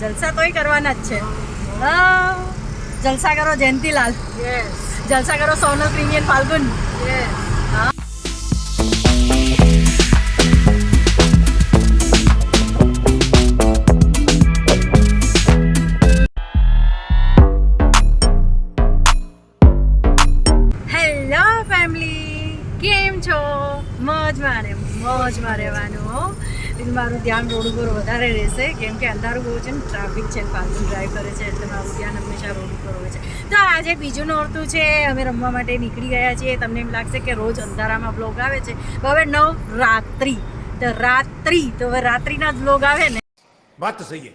જલસા તોય કરવાના જ છે. જલસા કરો જયંતીલાલ, જલસા કરો Sonal premium Falgun. Hello family, કેમ છો? મોજમાં રહેવાનું. મારું ધ્યાન રોડ ઉપર વધારે રહેશે કેમ કે અંધારું બહુ છે ને, ટ્રાફિક છે, ફાલ્ગુન ડ્રાઈવ કરે છે એટલે મારું ધ્યાન હંમેશા રોડ ઉપર હોય છે. તો આજે બીજું નોરતું છે, અમે રમવા માટે નીકળી ગયા છીએ. તમને એમ લાગશે કે રોજ અંધારામાં બ્લોગ આવે છે, હવે નવરાત્રિ તો હવે રાત્રિના જ બ્લોગ આવે ને. વાત તો સહી છે,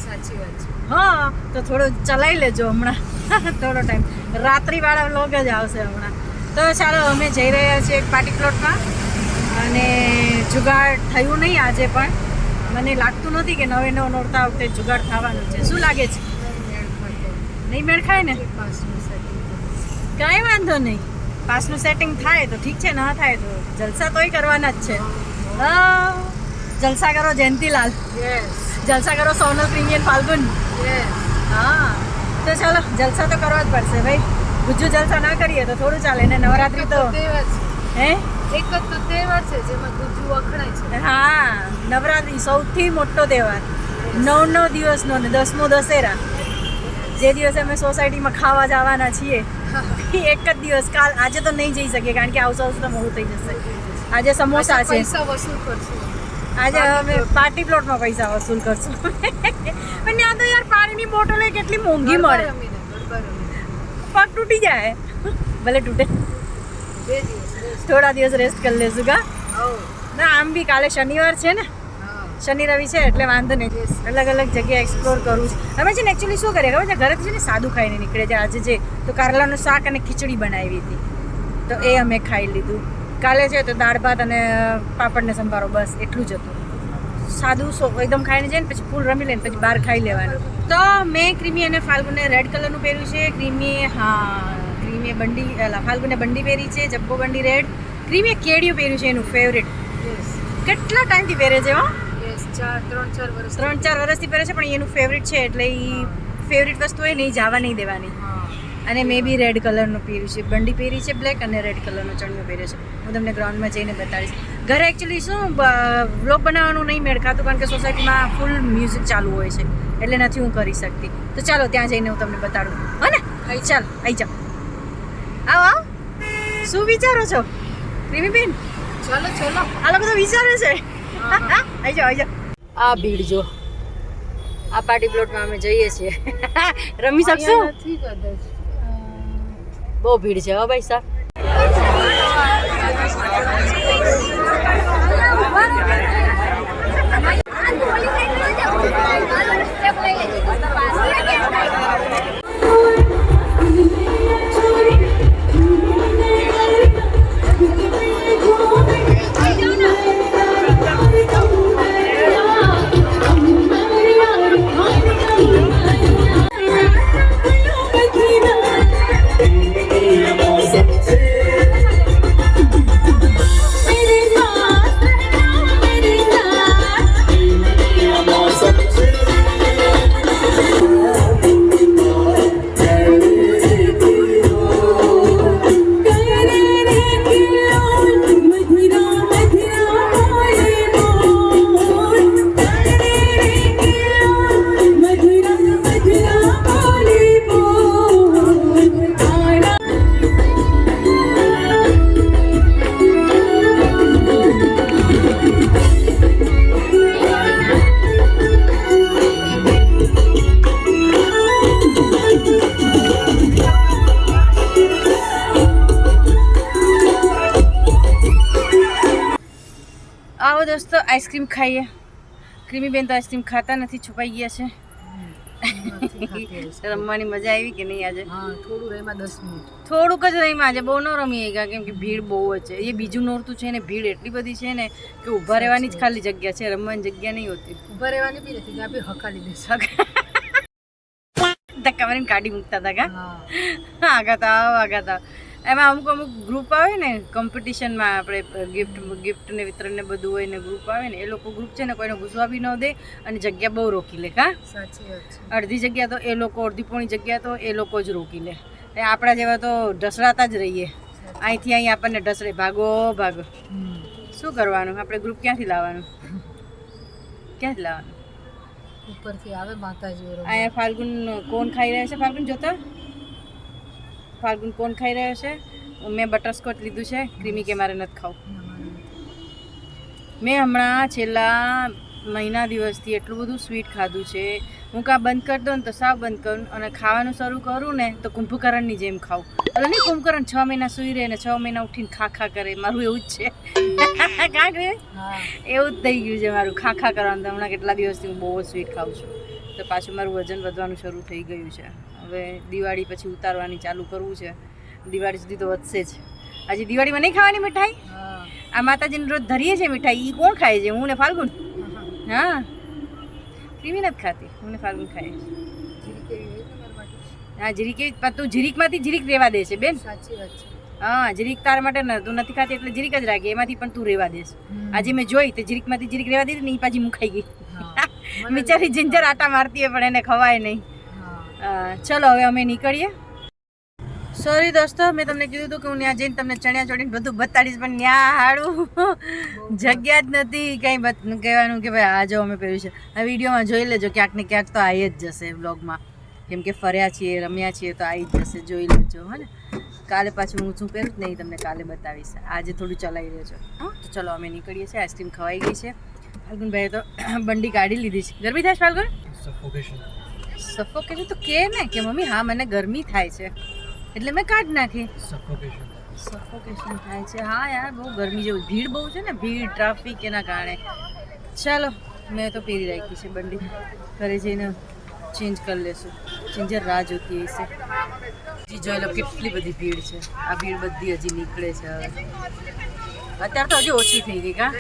સાચી વાત છે. હા, તો થોડું ચલાવી લેજો હમણાં થોડો ટાઈમ, રાત્રિવાળા બ્લોગ જ આવશે હમણાં. તો ચાલો, અમે જઈ રહ્યા છીએ એક પાર્ટી પ્લોટમાં અને જુગાડ થયું નહીં આજે, પણ મને લાગતું નથી કે નવે નોરતા વખતે જુગાડ થવાનું છે. શું લાગે છે? નહીં મેળ ખાય ને? કાંઈ વાંધો નહીં, પાસનું સેટિંગ થાય તો ઠીક છે, ના થાય તો જલસા તોય કરવાના જ છે. જલસા કરો જયંતીલાલ, જલસા કરો સોનલ પ્રીમિયમ ફાલ્ગુન. હા, તો ચાલો, જલસા તો કરવા જ પડશે ભાઈ. ગુજ્જુ જલસા ના કરીએ તો થોડું ચાલે ને. નવરાત્રી તો હે એક જ તો તહેવાર છે જેમાં ગુજ્જુ વખણાય છે. હા, નવરાત્રી સૌથી મોટો તહેવાર, 9 દિવસનો ને 10મો દશેરા, જે દિવસે અમે સોસાયટીમાં ખાવા જવાના છીએ. એક જ દિવસ, આજે તો નહીં જઈ શકીએ કારણ કે આવતા તો મોડું થઈ જશે. આજે સમોસા છે, પૈસા વસૂલ કરશું. આજે અમે પાર્ટી પ્લોટમાં પૈસા વસૂલ કરશું. પણ ત્યાં તો યાર પાણીની બોટલ કેટલી મોંઘી મળે, પગ તૂટી જાય. ભલે તૂટે, થોડા દિવસ રેસ્ટ કરી લેશું કા. ના, આમ બી કાલે શનિવાર છે ને, શનિ રવિ છે એટલે વાંધો નહીં. અલગ અલગ જગ્યાએ એક્સપ્લોર કરવું છે. અમે છે ને એકચ્યુઅલી શું કરીએ ખબર છે, ઘરેથી છે ને સાદું ખાઈને નીકળે છે. આજે છે તો કારેલાનું શાક અને ખીચડી બનાવી હતી, તો એ અમે ખાઈ લીધું. કાલે છે તો દાળ ભાત અને પાપડ ને સંભારો, બસ એટલું જ હતું. સાદું એકદમ ખાઈને જાય ને પછી ફૂલ રમી લઈને પછી બહાર ખાઈ લેવાનું. તો મેં ક્રીમી અને ફાલ્ગુને રેડ કલરનું પહેર્યું છે. ક્રીમીએ ફાલ્ગુને બંડી પહેરી છે, જબ્બો બંડી રેડ. ક્રીમીએ કેડિયું પહેર્યું છે, એનું ફેવરેટ. કેટલા ટાઈમથી પહેરે છે? 3-4 વર્ષથી પહેરે છે, પણ એનું ફેવરેટ છે એટલે એ ફેવરેટ વસ્તુ એ નહીં જવા નહીં દેવાની. અને મેં બી રેડ કલરનું પહેર્યું છે, બંડી પહેરી છે બ્લેક, અને રેડ કલરનો ચણિયો પહેર્યો છે. હું તમને ગ્રાઉન્ડમાં જઈને બતાવીશ. ઘરે એકચ્યુઅલી શું વ્લોગ બનાવવાનું નહીં મેળ ખાતું કારણ કે સોસાયટીમાં ફૂલ મ્યુઝિક ચાલુ હોય છે એટલે નથી હું કરી શકતી. તો ચાલો ત્યાં જઈને હું તમને બતાડું. હા ને? ચાલ, આવી જાઓ. આવો. શું વિચારો છો ક્રીમી બેન? ચાલો આ લોકો તો વિચારે છે. આવી જાઓ. આ ભીડ જો, આ પાર્ટી પ્લોટમાં અમે જઈએ છીએ. રમી શકશું? નથી કદાચ. બહુ ભીડ છે હો ભાઈ સાહેબ. આવો દોસ્તો, આઈસ્ક્રીમ ખાઈએ. ક્રીમી બેન તો આઈસ્ક્રીમ ખાતા નથી, છુપાઈ ગયા છે. રમવાની મજા આવી કે નહીં આજે? થોડું રહીમાં 10 મિનિટ. થોડુંક જ રહીમાં, આજે બહુ ન રમી ગયા કેમ કે ભીડ બહુ જ છે. એ બીજું નોરતું છે ને, ભીડ એટલી બધી છે ને કે ઊભા રહેવાની જ ખાલી જગ્યા છે, રમવાની જગ્યા નહીં હોતી. ઊભા રહેવાની બી નથી, ત્યાં બી હકાલી દેશે. ધક્કા મારીને કાઢી મૂકતા હતા કા? આગા હતા. એમાં અમુક ગ્રુપ આવે ને કોમ્પિટિશનમાં આપણે ગિફ્ટ ને વિતરણ ને બધું હોય ને ગ્રુપ આવે ને એ લોકો ગ્રુપ છે ને કોઈને ઘૂસવા બી ન દે અને જગ્યા બહુ રોકી લે કા સાચી વાત છે. અડધી જગ્યા તો એ લોકો અડધી પોણી જગ્યા તો એ લોકો જ રોકી લે એ આપણા જેવા તો ઢસડાતા જ રહીએ અહીંથી અહીં આપણને ઢસડે ભાગો ભાગો શું કરવાનું આપણે ગ્રુપ ક્યાંથી લાવવાનું ઉપરથી આવે માતાજી અહીંયા ફાલ્ગુન કોણ ખાઈ રહ્યો છે ફાલ્ગુન જોતા ફાલ્ગુન કોણ ખાઈ રહ્યો છે મેં બટરસ્કોચ લીધું છે ક્રીમી કે મારે નથી ખાવું મેં હમણાં છેલ્લા મહિના દિવસથી એટલું બધું સ્વીટ ખાધું છે હું કાં બંધ કરી દઉં ને તો સાવ બંધ કરું અને ખાવાનું શરૂ કરું ને તો કુંભકરણની જેમ ખાવું એટલે નહીં કુંભકરણ 6 મહિના સૂઈ રહે ને 6 મહિના ઉઠીને ખા કરે મારું એવું જ છે કાં કે એવું જ થઈ ગયું છે મારું ખા કરવાનું તો હમણાં કેટલા દિવસથી હું બહુ જ સ્વીટ ખાઉં છું તો પાછું મારું વજન વધવાનું શરૂ થઈ ગયું છે હવે દિવાળી પછી ઉતારવાની ચાલુ કરવું છે દિવાળી સુધી તો વધશે જ હજી દિવાળીમાં નહીં ખાવાની મીઠાઈ આ માતાજીને રોજ ધરીએ છે મીઠાઈ એ કોણ ખાય છે હું ને ફાલ્ગુન હા ક્રીમી નથી ખાતી હું ને ફાલ્ગુન ખાય હા જીરીક એવી તું જીરીકમાંથી જીરીક રહેવા દે છે બેન સાચી વાત છે. હા જીરીક તાર માટે ને તું નથી ખાતી એટલે જીરીક જ રાખે એમાંથી પણ તું રહેવા દેશ આજે મેં જોઈ તે જીરીકમાંથી જીરીક રહેવા દીધી ને એ પાછી મુખાઈ ગઈ બિચારી જિંજર આટા મારતી હોય પણ એને ખવાય નહીં ચલો હવે અમે નીકળીએ સોરી દોસ્તો મેં તમને કીધું હતું કે હું ત્યાં જઈને તમને ચણિયા ચોળીને બધું બતાડીશ પણ ત્યાં હાડું જગ્યા જ નથી કંઈ કહેવાનું કે ભાઈ આ જો અમે પહેર્યું છે આ વિડીયોમાં જોઈ લેજો ક્યાંક ને ક્યાંક તો આવી જ જશે વ્લોગમાં કેમ કે ફર્યા છીએ રમ્યા છીએ તો આવી જ જશે જોઈ લેજો હે ને કાલે પાછું હું શું પહેરું જ નહીં તમને કાલે બતાવીશ આજે થોડું ચલાવી લેજો હા તો ચલો અમે નીકળીએ છીએ આઈસ્ક્રીમ ખવાઈ ગઈ છે ફાલ્ગુનભાઈએ તો બંડી કાઢી લીધી છે ગરમી થાય છે ફાલ્ગુન સફોકેશન તો કે ને કે મમ્મી હા મને ગરમી થાય છે એટલે મેં કાઢ નાખી સફોકેશન થાય છે હા યાર બહુ ગરમી જેવું ભીડ બહુ છે ને ભીડ ટ્રાફિક એના કારણે ચાલો મેં તો પહેરી રાખી છે બંડી ઘરે જઈને ચેન્જ કરી લેશું ચેન્જર રાહ જોતી હશે હજી જોઈ લો કેટલી બધી ભીડ છે આ ભીડ બધી હજી નીકળે છે હવે અત્યારે તો હજી ઓછી થઈ ગઈ કા